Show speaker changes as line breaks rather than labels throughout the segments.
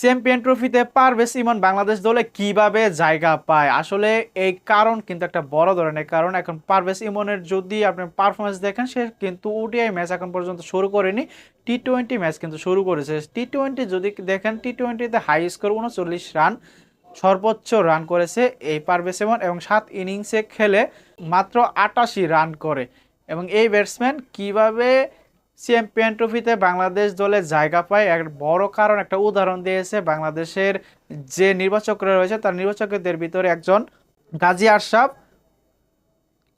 Champion ট্রফিতে পারভেজ ইমন বাংলাদেশ দলে কিভাবে জায়গা পায়? আসলে এই কারণ কিন্তু একটা বড় ধরনের কারণ। এখন পারভেজ ইমনের যদি আপনি পারফরমেন্স দেখেন, সে কিন্তু ওডিআই ম্যাচ এখন পর্যন্ত শুরু করেনি, টি-20 ম্যাচ কিন্তু শুরু করেছে। টি-20 যদি দেখেন, টি-20তে হাই স্কোর 39 রান, সর্বোচ্চ রান করেছে এই পারভেজ ইমন, এবং 7 ইনিংসে খেলে মাত্র 88 রান করে। এবং এই ব্যাটসম্যান কিভাবে চ্যাম্পিয়ন ট্রফিতে বাংলাদেশ দলে জায়গা পায়, এক বড় কারণ একটা উদাহরণ দিয়েছে বাংলাদেশের যে নির্বাচকরা রয়েছে, তার নির্বাচকদের ভিতরে একজন গাজী আশরাফ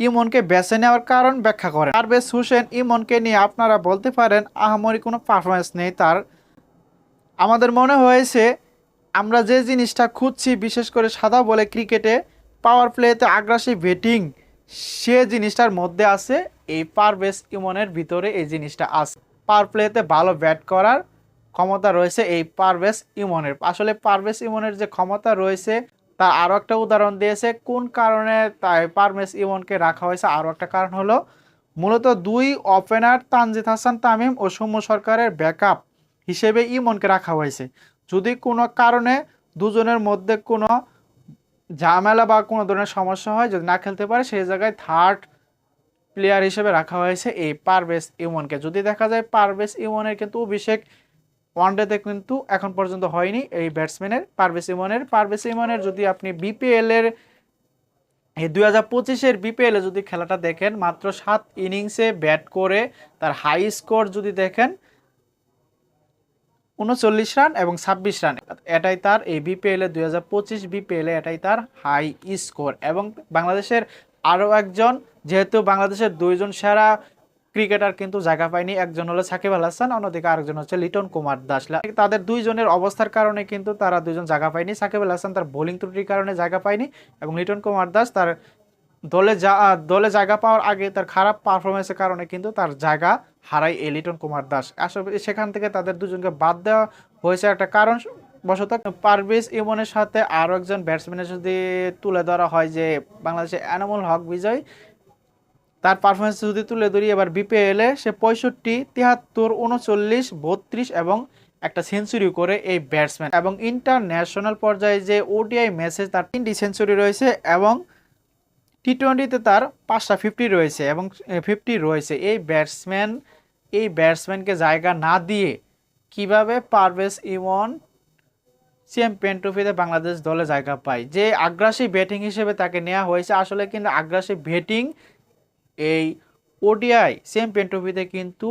ইমনকে বেছে নেওয়ার কারণ ব্যাখ্যা করেন। পারভেজ হোসেন ইমনকে নিয়ে আপনারা বলতে পারেন আহামরি কোনো পারফরমেন্স নেই তার। আমাদের মনে হয়েছে আমরা যে জিনিসটা খুঁজছি, বিশেষ করে সাদা বলে ক্রিকেটে পাওয়ার প্লেতে আগ্রাসী ব্যাটিং, সে জিনিসটার মধ্যে আছে। এই পারভেজ ইমনের ভিতরে এই জিনিসটা আছে। পাওয়ার প্লেতে ভালো ব্যাট করার ক্ষমতা রয়েছে এই পারভেজ ইমনের। আসলে পারভেজ ইমনের যে ক্ষমতা রয়েছে, তা আরও একটা উদাহরণ দিয়েছে কোন কারণে তাই পারভেজ ইমনকে রাখা হয়েছে। আরও একটা কারণ হলো মূলত দুই ওপেনার তানজিদ হাসান তামিম ও সৌম্য সরকারের ব্যাকআপ হিসেবে ইমনকে রাখা হয়েছে। যদি কোনো কারণে দুজনের মধ্যে কোনো ঝামেলা বা কোনো ধরনের সমস্যা হয়, যদি না খেলতে পারে, সেই জায়গায় থার্ড প্লেয়ার হিসেবে রাখা হয়েছে এই পারভেজ ইমনকে। যদি দেখা যায় পারভেজ ইমনের কিন্তু অভিষেক ওয়ানডেতে কিন্তু এখন পর্যন্ত হয়নি এই ব্যাটসম্যানের পারভেজ ইমনের যদি আপনি বিপিএল এর এই 2025-এর বিপিএলে যদি খেলাটা দেখেন, মাত্র 7 ইনিংসে ব্যাট করে তার হাই স্কোর যদি দেখেন 39 রান এবং 26 রান, এটাই তার এই বিপিএলে 2025 বিপিএলে এটাই তার হাই স্কোর। এবং বাংলাদেশের আরও একজন, যেহেতু বাংলাদেশের দুইজন সেরা ক্রিকেটার কিন্তু জায়গা পায়নি, একজন হলো সাকিব আল হাসান, অন্যদিকে আরেকজন হচ্ছে লিটন কুমার দাস। তাদের দুইজনের অবস্থার কারণে কিন্তু তারা দুইজন জায়গা পায়নি। সাকিব আল হাসান তার বোলিং ত্রুটির কারণে জায়গা পায়নি, এবং লিটন কুমার দাস তার দলে জায়গা পাওয়ার আগে তার খারাপ পারফরমেন্সের কারণে কিন্তু তার জায়গা হারায় এই লিটন কুমার দাস। আসলে সেখান থেকে তাদের দুজনকে বাদ দেওয়া হয়েছে একটা কারণ বশত। পারভেজ ইমনের সাথে আরও একজন ব্যাটসম্যানের যদি তুলে ধরা হয়, যে বাংলাদেশের এনামুল হক বিজয়, তার পারফরমেন্স যদি তুলে ধরি এবার বিপিএলে, সে 65, 73, 39, 32 এবং একটা সেঞ্চুরি করে এই ব্যাটসম্যান। এবং ইন্টারন্যাশনাল পর্যায়ে যে ওডিআই ম্যাচে তার 3টি সেঞ্চুরি রয়েছে, এবং টি-20তে তার 5টা 50 রয়েছে এবং 50 রয়েছে। এই ব্যাটসম্যানকে জায়গা না দিয়ে কিভাবে পারভেজ ইমন চ্যাম্পিয়ন ট্রফিতে বাংলাদেশ দলে জায়গা পায়? যে আগ্রাসী ব্যাটিং হিসেবে তাকে নেওয়া হয়েছে, আসলে কিন্তু আগ্রাসী ব্যাটিং এই ওডিআই চ্যাম্পিয়ন ট্রফিতে কিন্তু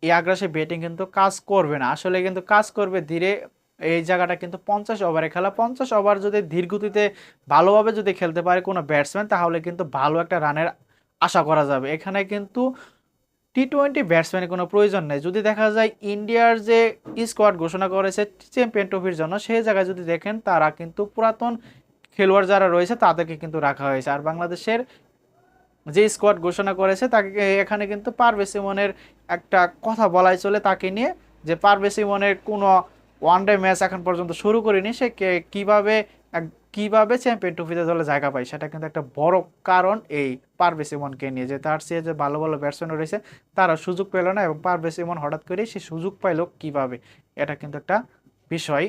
এই আগ্রাসী ব্যাটিং কিন্তু কাজ করবে না। আসলে কিন্তু কাজ করবে ধীরে। এই জায়গাটা কিন্তু 50 ওভারে খেলা। 50 ওভার যদি ধীর গতিতে ভালোভাবে যদি খেলতে পারে কোনো ব্যাটসম্যান, তাহলে কিন্তু ভালো একটা রানের আশা করা যাবে। এখানে কিন্তু টি-20 ব্যাটসম্যানের কোনো প্রয়োজন নেই। যদি দেখা যায় ইন্ডিয়ার যে স্কোয়াড ঘোষণা করেছে চ্যাম্পিয়ন ট্রফির জন্য, সেই জায়গায় যদি দেখেন, তারা কিন্তু পুরাতন খেলোয়াড় যারা রয়েছে তাদেরকে কিন্তু রাখা হয়েছে। আর বাংলাদেশের যে স্কোয়াড ঘোষণা করেছে, তাকে এখানে কিন্তু পারভেজ ইমনের একটা কথা বলাই চলে তাকে নিয়ে, যে পারভেজ ইমনের কোনো ওয়ানডে ম্যাচ এখন পর্যন্ত শুরু করেনি, সে কিভাবে চ্যাম্পিয়ন ট্রফিতে দলে জায়গা পায়, সেটা কিন্তু একটা বড় কারণ এই পারভেজ ইমনকে নিয়ে। যে তার চেয়ে যে ভালো ভালো ব্যাটসম্যান রয়েছে, তারা সুযোগ পেল না, এবং পারভেজ ইমন হঠাৎ করে সে সুযোগ পাইল কিভাবে, এটা কিন্তু একটা বিষয়।